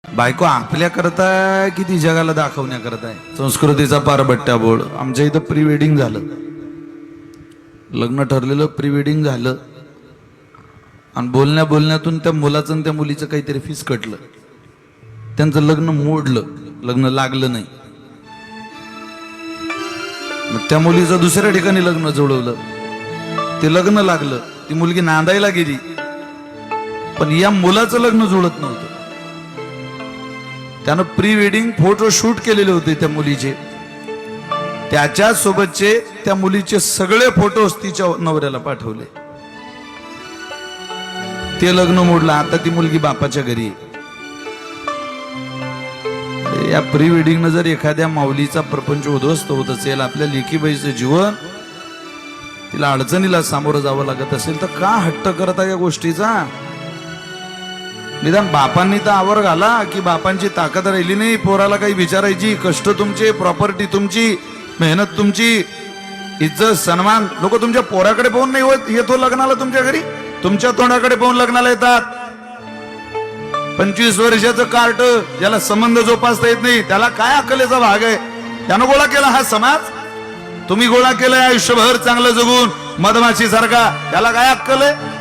बायको आपल्याकरता किती जगाला दाखवण्याकरता आहे. संस्कृतीचा पारबट्टा बोळ. आमच्या इथं प्री वेडिंग झालं, लग्न ठरलेलं, प्री वेडिंग झालं आणि बोलण्यातून त्या मुलाचं आणि त्या मुलीचं काहीतरी फिसकटलं. त्यांचं लग्न मोडलं, लग्न लागलं नाही. मग त्या मुलीचं दुसऱ्या ठिकाणी लग्न जोडवलं, ते लग्न लागलं. ती मुलगी नांदायला गेली, पण या मुलाचं लग्न जुळत नव्हतं. त्यानं प्री वेडिंग फोटो शूट केलेले होते त्या मुलीचे. त्याच्या सोबतचे त्या मुलीचे सगळे फोटोज तिच्या नवऱ्याला पाठवले. ते लग्न मोडलं. आता ती मुलगी बापाच्या घरी आहे. या प्री वेडिंग जर एखाद्या माऊलीचा प्रपंच उद्ध्वस्त होत असेल, आपल्या लेकीबाईचं जीवन, तिला अडचणीला सामोरं जावं लागत असेल, तर का हट्ट करता या गोष्टीचा? निदान बापांनी तर आवर घाला की बापांची ताकद राहिली नाही पोराला काही विचारायची. कष्ट तुमचे, प्रॉपर्टी तुमची, मेहनत तुमची, इज्जत सन्मान. लोक तुमच्या पोराकडे पाहून नाही येतो लग्नाला तुमच्या घरी, तुमच्या तोंडाकडे पाहून लग्नाला येतात. 25 वर्षाचं कार्ट, ज्याला संबंध जोपासता येत नाही, त्याला काय अक्कलेचा भाग आहे? त्यानं गोळा केला हा समाज. तुम्ही गोळा केलाय आयुष्यभर चांगलं जगून मधमाशी सारखा, त्याला काय अक्कल आहे?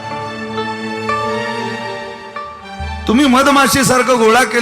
तुम्ही मधमाशी सारखं गोळा केलं.